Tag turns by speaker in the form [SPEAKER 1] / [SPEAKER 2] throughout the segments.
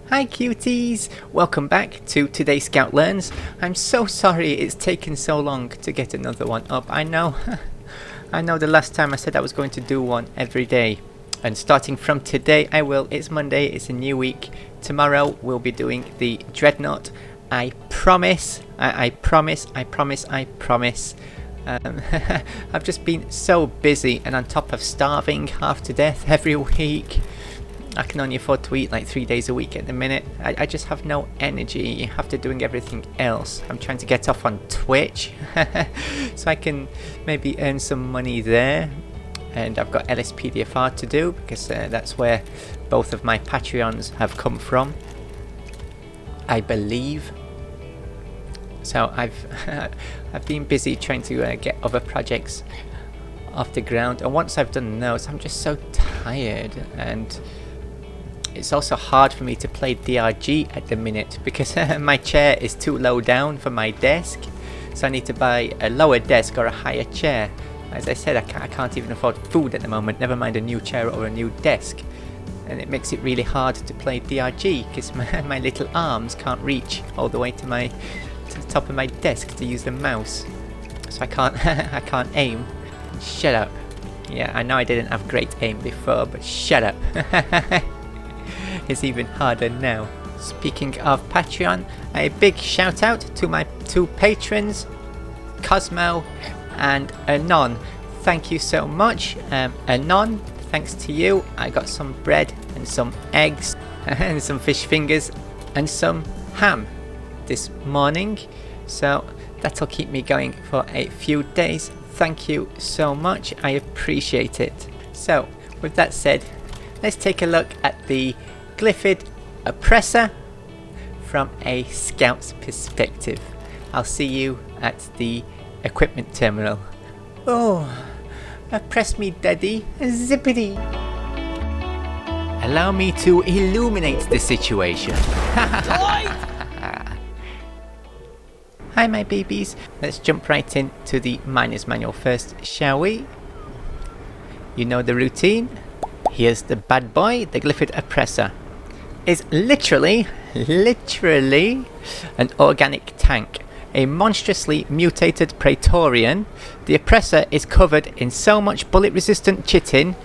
[SPEAKER 1] Hi cuties! Welcome back to today's Scout Learns. I'm so sorry it's taken so long to get another one up. I know I know the last time I said I was going to do one every day, and starting from today I will. It's Monday, it's a new week. Tomorrow we'll be doing the Dreadnought. I promise. I promise. I've just been so busy and on top of starving half to death every week. I can only afford to eat like 3 days a week at the minute. I just have no energy after doing everything else. I'm trying to get off on Twitch so I can maybe earn some money there. And I've got LSPDFR to do because that's where both of my Patreons have come from, I believe. So I've been busy trying to get other projects off the ground, and once I've done those I'm just so tired, and it's also hard for me to play DRG at the minute because my chair is too low down for my desk, so I need to buy a lower desk or a higher chair. As I said, I can't even afford food at the moment, never mind a new chair or a new desk, and it makes it really hard to play DRG because my little arms can't reach all the way to the top of my desk to use the mouse, so I can't aim. Shut up. Yeah, I know I didn't have great aim before, but shut up. It's even harder now. Speaking of Patreon, a big shout out to my two patrons, Kosmo and Anon. Thank you so much. Anon, thanks to you I got some bread and some eggs and some fish fingers and some ham this morning, so that'll keep me going for a few days. Thank you so much, I appreciate it. So with that said, let's take a look at the Glyphid Oppressor from a scout's perspective. I'll see you at the equipment terminal. Oh, oppress me daddy, zippity. Allow me to illuminate the situation. Hi my babies, let's jump right into the miner's manual first, shall we? You know the routine. Here's the bad boy. The Glyphid Oppressor is literally an organic tank, a monstrously mutated Praetorian. The Oppressor is covered in so much bullet resistant chitin,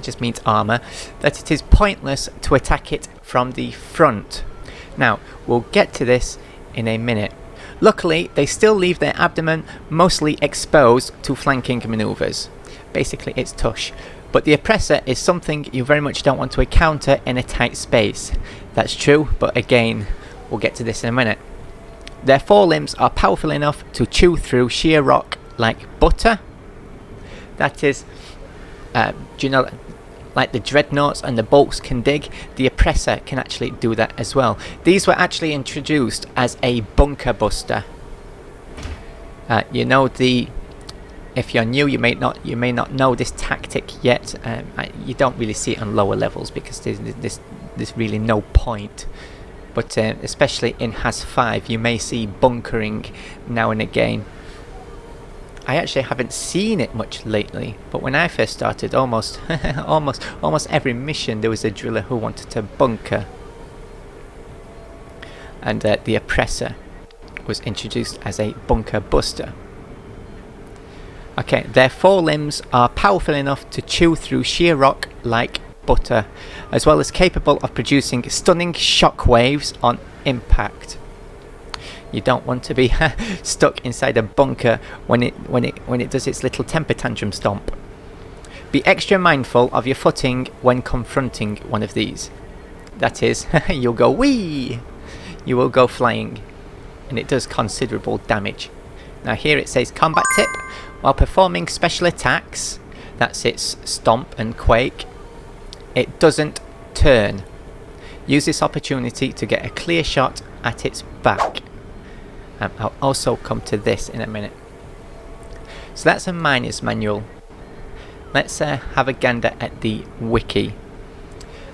[SPEAKER 1] just means armor, that it is pointless to attack it from the front. Now we'll get to this in a minute. Luckily they still leave their abdomen mostly exposed to flanking maneuvers. Basically it's tush. But the Oppressor is something you very much don't want to encounter in a tight space. That's true, but again, we'll get to this in a minute. Their forelimbs are powerful enough to chew through sheer rock like butter. That is, do you know, like the Dreadnoughts and the Bolts can dig, the Oppressor can actually do that as well. These were actually introduced as a bunker buster. You know, if you're new, you may not know this tactic yet. You don't really see it on lower levels because there's really no point. But especially in Has 5, you may see bunkering now and again. I actually haven't seen it much lately, but when I first started, almost every mission there was a driller who wanted to bunker, and the Oppressor was introduced as a bunker buster. Okay, their forelimbs are powerful enough to chew through sheer rock like butter, as well as capable of producing stunning shock waves on impact. You don't want to be stuck inside a bunker when it does its little temper tantrum stomp. Be extra mindful of your footing when confronting one of these. That is, you'll go wee, you will go flying, and it does considerable damage. Now here it says combat tip. While performing special attacks, that's its stomp and quake, it doesn't turn. Use this opportunity to get a clear shot at its back. I'll also come to this in a minute. So that's a miner's manual. Let's have a gander at the wiki.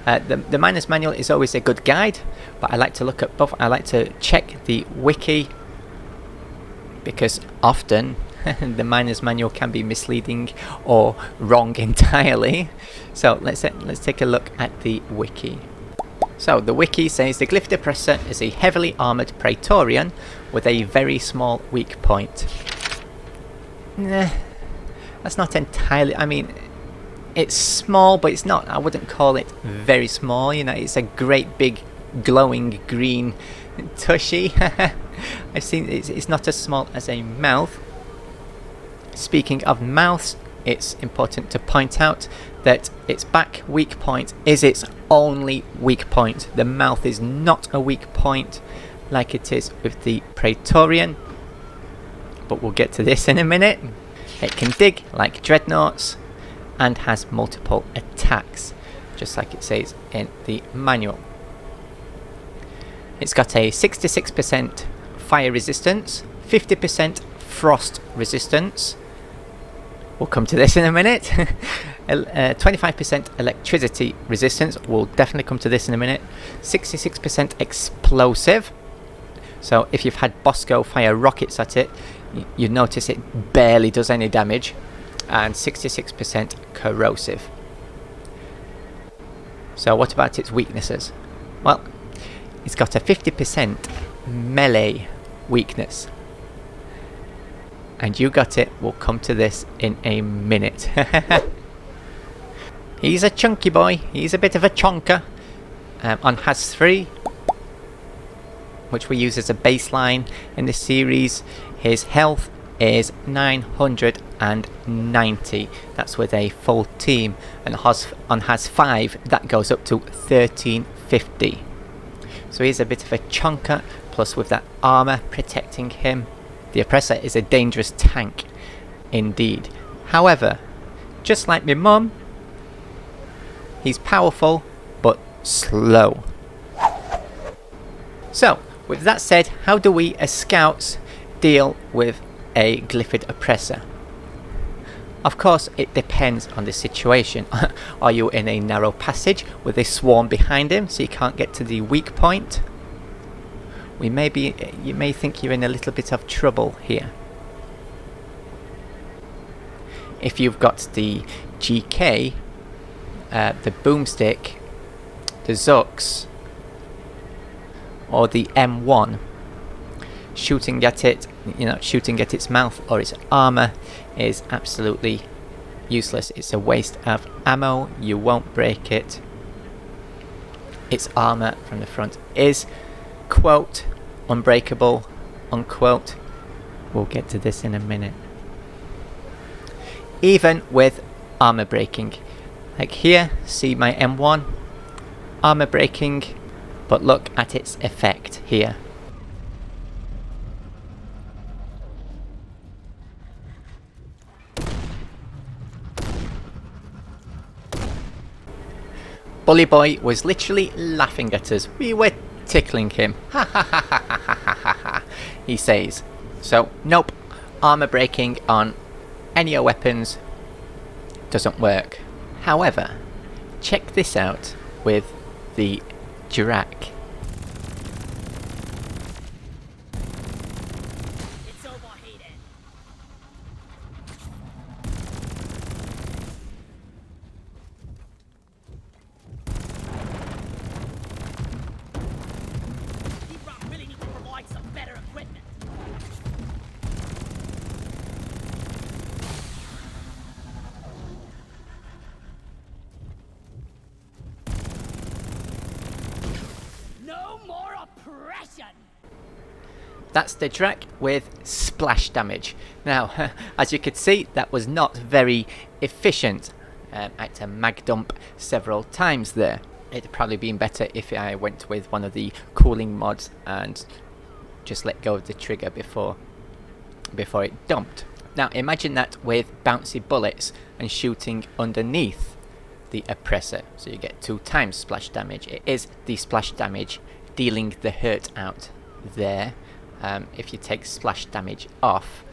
[SPEAKER 1] The miner's manual is always a good guide, but I like to look at both. I like to check the wiki because often the miner's manual can be misleading or wrong entirely. So let's take a look at the wiki. So the wiki says the Glyphid Oppressor is a heavily armoured Praetorian with a very small weak point. Nah, that's not entirely, I mean, it's small, but it's not, I wouldn't call it very small, you know, it's a great big glowing green tushy. I've seen it's not as small as a mouth. Speaking of mouths, it's important to point out that its back weak point is its only weak point. The mouth is not a weak point like it is with the Praetorian, but we'll get to this in a minute. It can dig like dreadnoughts and has multiple attacks, just like it says in the manual. It's got a 66% fire resistance, 50% frost resistance. We'll come to this in a minute. 25% electricity resistance. We'll definitely come to this in a minute. 66% explosive. So if you've had Bosco fire rockets at it, you'd notice it barely does any damage. And 66% corrosive. So what about its weaknesses? Well, it's got a 50% melee weakness. And you got it, we'll come to this in a minute. He's a chunky boy, he's a bit of a chonker. On Has 3, which we use as a baseline in this series, his health is 990. That's with a full team. And on Has 5, that goes up to 1350. So he's a bit of a chonker, plus with that armour protecting him. The Oppressor is a dangerous tank indeed. However, just like my mum, he's powerful but slow. So, with that said, how do we as scouts deal with a Glyphid Oppressor? Of course, it depends on the situation. Are you in a narrow passage with a swarm behind him so you can't get to the weak point? You may think you're in a little bit of trouble here. If you've got the GK, the boomstick, the Zux, or the M1, shooting at it, shooting at its mouth or its armor is absolutely useless. It's a waste of ammo. You won't break it. Its armor from the front is, quote, unbreakable, unquote. We'll get to this in a minute. Even with armor breaking, like here, see my M1, armor breaking, but look at its effect here. Bully Boy was literally laughing at us. We were tickling him. Ha ha ha ha ha ha ha ha, he says. So, nope, armor breaking on any weapons doesn't work. However, check this out with the Drac.
[SPEAKER 2] It's overheated. Really need to provide some better equipment. No more oppression!
[SPEAKER 1] That's the Drac with splash damage. Now, as you could see, that was not very efficient. I had to mag dump several times there. It'd probably been better if I went with one of the cooling mods and just let go of the trigger before it dumped. Now imagine that with bouncy bullets and shooting underneath the Oppressor, so you get 2 times splash damage. It is the splash damage dealing the hurt out there. If you take splash damage off,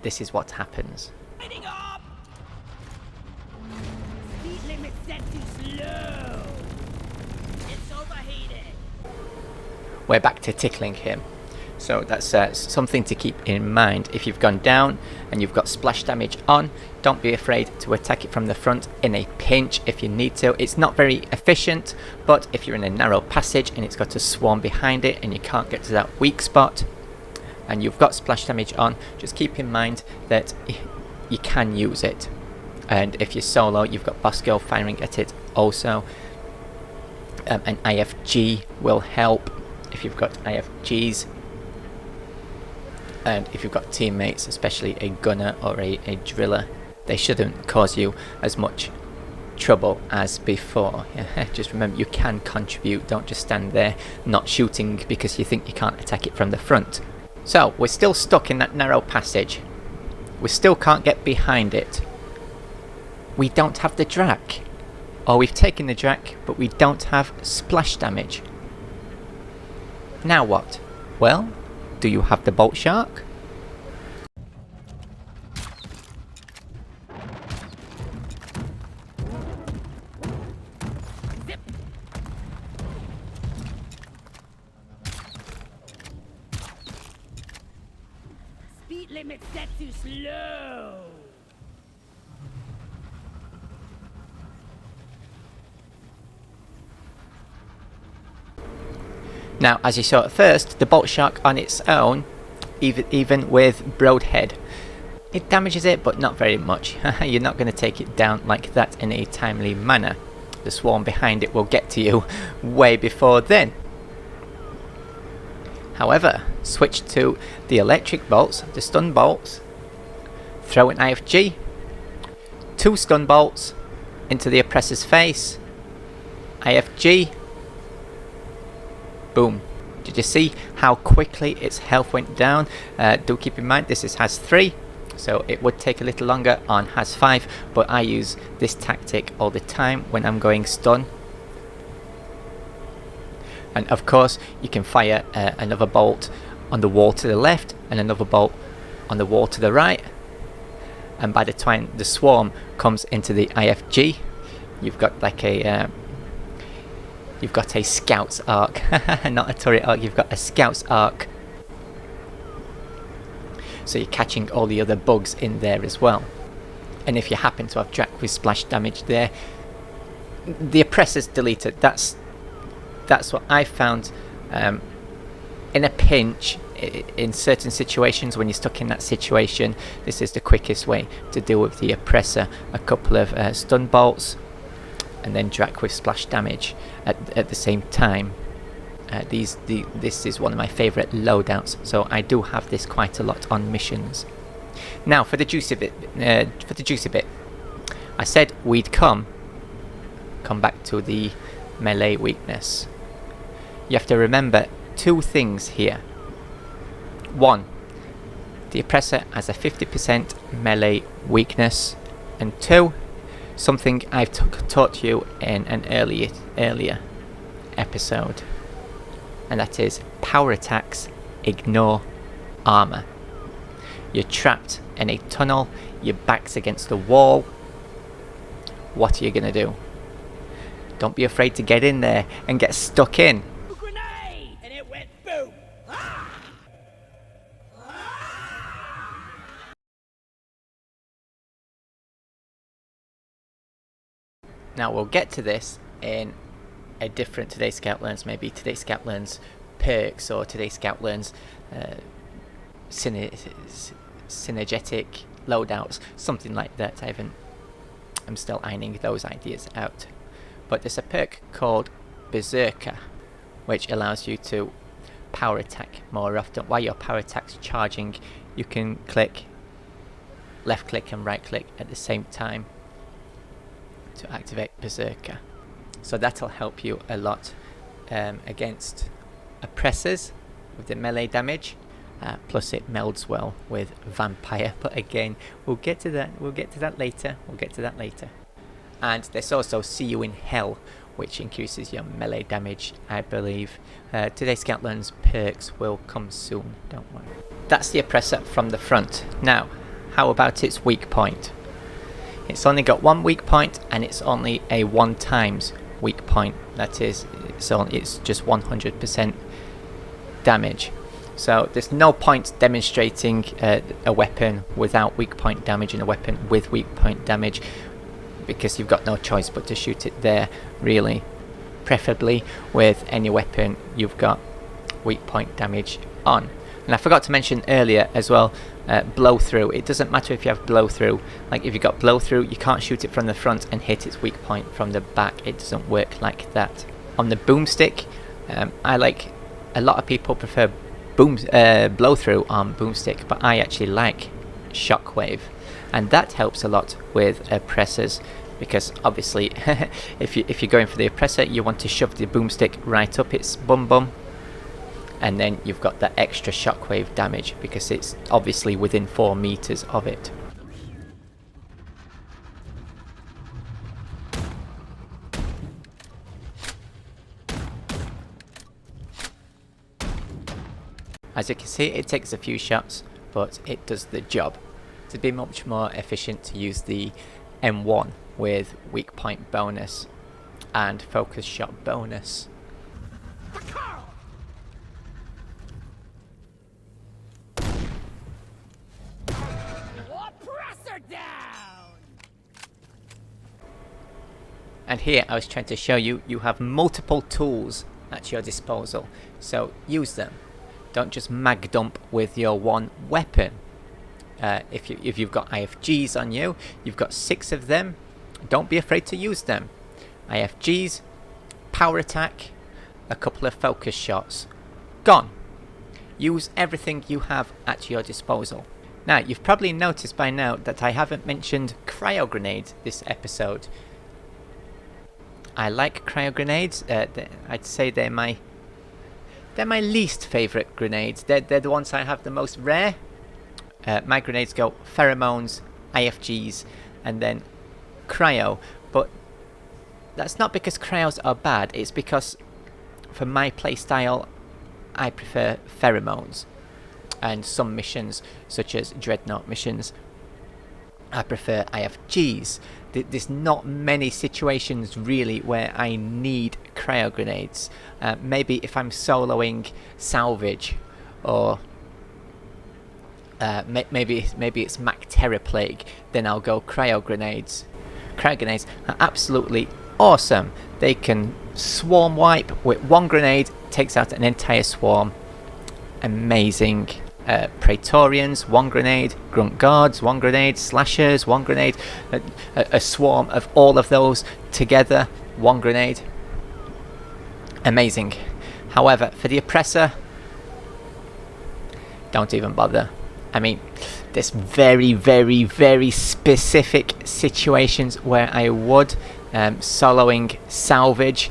[SPEAKER 1] this is what happens.
[SPEAKER 2] Speeding up! Speed limit set too slow. It's overheated.
[SPEAKER 1] We're back to tickling him. So that's something to keep in mind. If you've gone down and you've got splash damage on, don't be afraid to attack it from the front in a pinch if you need to. It's not very efficient, but if you're in a narrow passage and it's got a swarm behind it and you can't get to that weak spot and you've got splash damage on, just keep in mind that you can use it. And if you're solo, you've got Boss Girl firing at it also. An IFG will help if you've got IFGs. And if you've got teammates, especially a gunner or a driller, they shouldn't cause you as much trouble as before. Yeah, just remember, you can contribute. Don't just stand there not shooting because you think you can't attack it from the front. So we're still stuck in that narrow passage. We still can't get behind it. We don't have the Drac. Or we've taken the Drac, but we don't have splash damage. Now what? Well, do you have the Bolt Shark?
[SPEAKER 2] Zip. Speed limit set too slow.
[SPEAKER 1] Now, as you saw at first, the Bolt Shark on its own, even with Broadhead, it damages it, but not very much. You're not going to take it down like that in a timely manner. The swarm behind it will get to you way before then. However, switch to the electric bolts, the stun bolts, throw an IFG, 2 stun bolts into the oppressor's face, IFG, boom. Did you see how quickly its health went down? Do keep in mind this has 3, so it would take a little longer on has 5, but I use this tactic all the time when I'm going stun. And of course you can fire another bolt on the wall to the left and another bolt on the wall to the right, and by the time the swarm comes into the IFG, you've got like a you've got a scout's arc, not a turret arc, you've got a scout's arc. So you're catching all the other bugs in there as well. And if you happen to have Drac with splash damage there, the oppressor's deleted. That's what I found in a pinch, in certain situations when you're stuck in that situation. This is the quickest way to deal with the oppressor. A couple of stun bolts and then Drac with splash damage at the same time. This is one of my favourite loadouts, so I do have this quite a lot on missions. Now for the juicy bit, I said we'd come back to the melee weakness. You have to remember 2 things here. 1, the oppressor has a 50% melee weakness, and 2, something I've taught you in an earlier episode, and that is power attacks ignore armor. You're trapped in a tunnel, your back's against the wall. What are you gonna do? Don't be afraid to get in there and get stuck in.
[SPEAKER 2] Grenade! And it went boom! Ah!
[SPEAKER 1] Now we'll get to this in a different Today Scout Learns, maybe Today Scout Learns perks, or Today Scout Learns synergetic loadouts, something like that. I'm still ironing those ideas out. But there's a perk called Berserker, which allows you to power attack more often. While your power attack's charging, you can click left click and right click at the same time to activate Berserker. So that'll help you a lot against oppressors with the melee damage. Plus it melds well with vampire, but again we'll get to that later. And there's also See You in Hell, which increases your melee damage, I believe. Today's Scout Learns perks will come soon, don't worry. That's the oppressor from the front. Now, how about its weak point? It's only got 1 weak point, and it's only a 1 times weak point. That is, it's just 100% damage. So there's no point demonstrating a weapon without weak point damage and a weapon with weak point damage, because you've got no choice but to shoot it there, really. Preferably with any weapon you've got weak point damage on. And I forgot to mention earlier as well, blow through. It doesn't matter if you have blow through. Like if you've got blow through, you can't shoot it from the front and hit its weak point from the back. It doesn't work like that. On the boomstick, I like, a lot of people prefer blow through on boomstick, but I actually like shockwave, and that helps a lot with oppressors, because obviously if you're going for the oppressor, you want to shove the boomstick right up its bum, and then you've got that extra shockwave damage because it's obviously within 4 meters of it. As you can see, it takes a few shots, but it does the job. To be much more efficient, to use the M1 with weak point bonus and focus shot bonus.
[SPEAKER 2] Oppressor down!
[SPEAKER 1] And here I was trying to show you, you have multiple tools at your disposal, so use them. Don't just mag dump with your one weapon. If you've got IFGs on you, you've got 6 of them, don't be afraid to use them. IFGs, power attack, a couple of focus shots. Gone. Use everything you have at your disposal. Now, you've probably noticed by now that I haven't mentioned cryo grenades this episode. I like cryo grenades. I'd say they're my least favourite grenades. They're the ones I have the most rare. My grenades go pheromones, IFGs, and then cryo. But that's not because cryos are bad. It's because for my playstyle, I prefer pheromones. And some missions, such as Dreadnought missions, I prefer IFGs. There's not many situations really where I need cryo grenades. Maybe if I'm soloing salvage, or maybe it's Mac Terror Plague, then I'll go cryo grenades. Cryo grenades are absolutely awesome. They can swarm wipe with one grenade, takes out an entire swarm. Amazing. Praetorians, one grenade. Grunt Guards, one grenade. Slashers, one grenade. A swarm of all of those together, one grenade. Amazing. However, for the Oppressor, don't even bother. I mean, there's very, very, very specific situations where I would. Soloing salvage,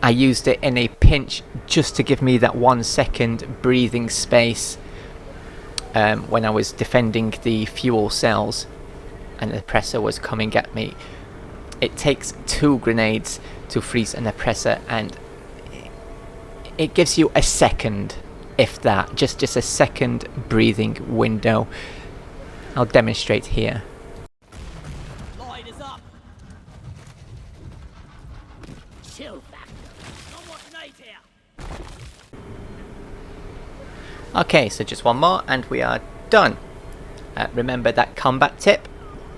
[SPEAKER 1] I used it in a pinch just to give me that 1 second breathing space when I was defending the fuel cells and the oppressor was coming at me. It takes 2 grenades to freeze an oppressor, and it gives you a second, if that, just a second breathing window. I'll demonstrate here.
[SPEAKER 2] Light is up. Chill factor. Somewhat night here.
[SPEAKER 1] Okay, so just one more and we are done. Remember that combat tip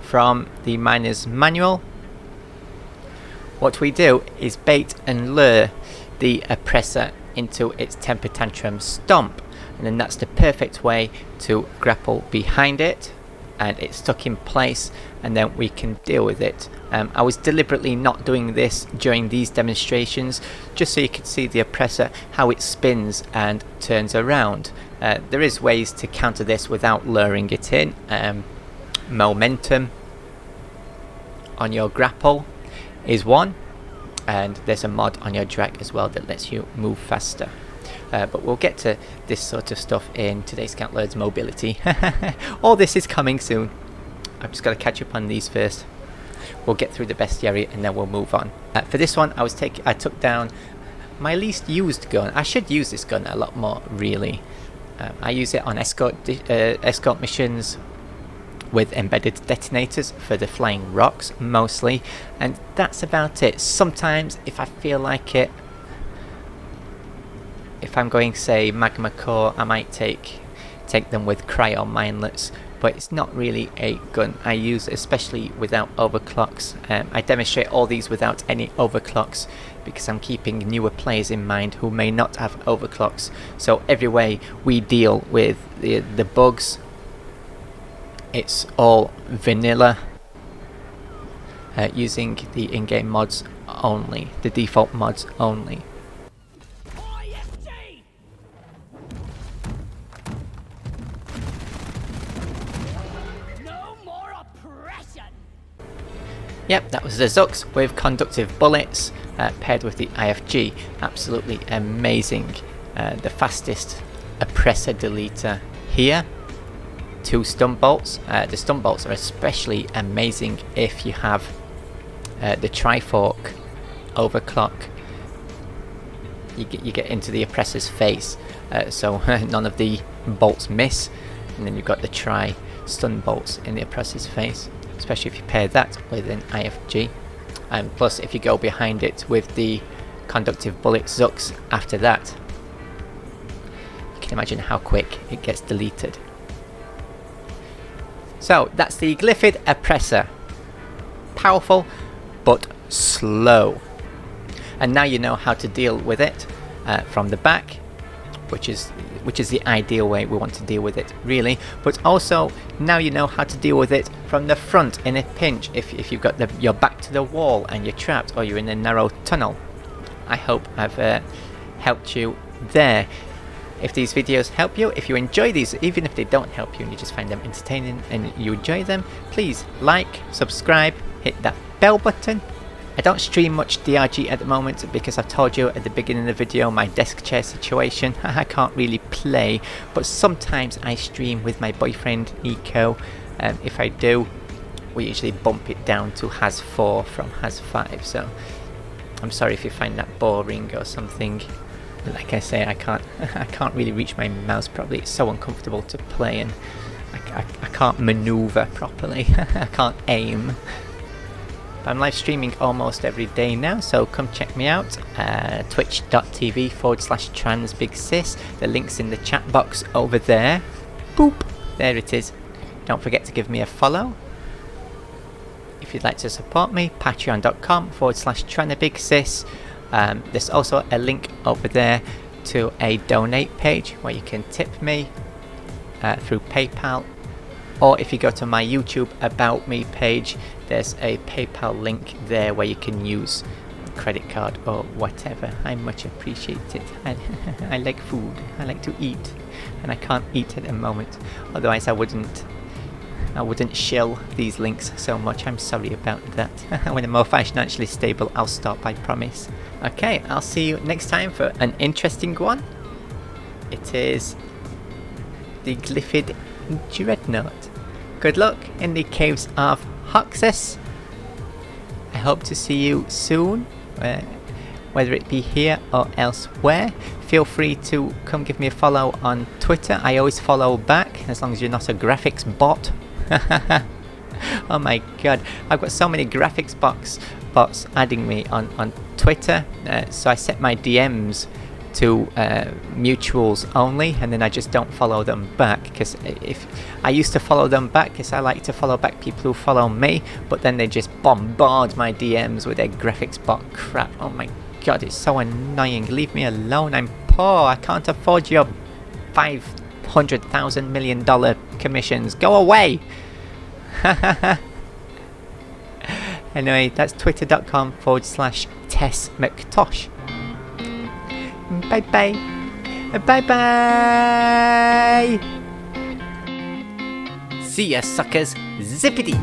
[SPEAKER 1] from the Miner's Manual. What we do is bait and lure the oppressor into its temper tantrum stomp, and then that's the perfect way to grapple behind it, and it's stuck in place, and then we can deal with it. I was deliberately not doing this during these demonstrations just so you could see the oppressor, how it spins and turns around. There is ways to counter this without luring it in. Momentum on your grapple is one, and there's a mod on your drag as well that lets you move faster. But we'll get to this sort of stuff in today's Scout Lord's mobility. All this is coming soon. I've just got to catch up on these first. We'll get through the bestiary and then we'll move on. For this one, I took down my least used gun. I should use this gun a lot more, really. I use it on escort missions with embedded detonators for the flying rocks mostly, and that's about it. Sometimes if I feel like it, if I'm going, say, magma core, I might take them with cryo minelets, but it's not really a gun I use, especially without overclocks. I demonstrate all these without any overclocks because I'm keeping newer players in mind who may not have overclocks. So every way we deal with the bugs, it's all vanilla, using the in-game mods only, the default mods only.
[SPEAKER 2] No more oppression.
[SPEAKER 1] Yep, that was the Zux with conductive bullets paired with the IFG. Absolutely amazing. The fastest oppressor deleter here. 2 stun bolts. The stun bolts are especially amazing if you have the Trifork overclock. You get into the oppressor's face, so none of the bolts miss, and then you've got the stun bolts in the oppressor's face, especially if you pair that with an IFG. And plus, if you go behind it with the conductive bullet Zux after that, you can imagine how quick it gets deleted. So that's the Glyphid Oppressor. Powerful, but slow. And now you know how to deal with it from the back, which is the ideal way we want to deal with it, really. But also now you know how to deal with it from the front in a pinch. If you've got your back to the wall and you're trapped, or you're in a narrow tunnel. I hope I've helped you there. If these videos help you, if you enjoy these, even if they don't help you and you just find them entertaining and you enjoy them, please like, subscribe, hit that bell button. I don't stream much DRG at the moment because I've told you at the beginning of the video my desk chair situation. I can't really play, but sometimes I stream with my boyfriend Neko. If I do, we usually bump it down to Has 4 from Has 5, so I'm sorry if you find that boring or something. Like I say, I can't really reach my mouse properly. It's so uncomfortable to play, and I can't maneuver properly. I can't aim. But I'm live streaming almost every day now, so come check me out. Twitch.tv/transbigsis. The link's in the chat box over there. Boop! There it is. Don't forget to give me a follow. If you'd like to support me, patreon.com/trannerbigsis. There's also a link over there to a donate page where you can tip me through PayPal, or if you go to my YouTube About Me page, there's a PayPal link there where you can use a credit card or whatever. I much appreciate it. I like food, I like to eat, and I can't eat at the moment, otherwise I wouldn't shill these links so much. I'm sorry about that. When I'm more financially stable, I'll stop, I promise. Okay, I'll see you next time for an interesting one. It is the Glyphid Dreadnought. Good luck in the caves of Hoxus. I hope to see you soon, whether it be here or elsewhere. Feel free to come give me a follow on Twitter. I always follow back, as long as you're not a graphics bot. Oh my god, I've got so many graphics bots adding me on Twitter, so I set my DMs to mutuals only, and then I just don't follow them back, because if I used to follow them back because I like to follow back people who follow me, but then they just bombard my DMs with their graphics bot crap. Oh my god, it's so annoying. Leave me alone, I'm poor, I can't afford your $500,000 million commissions. Go away. Anyway, that's twitter.com/TessMcTosh. Bye bye. Bye bye. See ya, suckers. Zippity.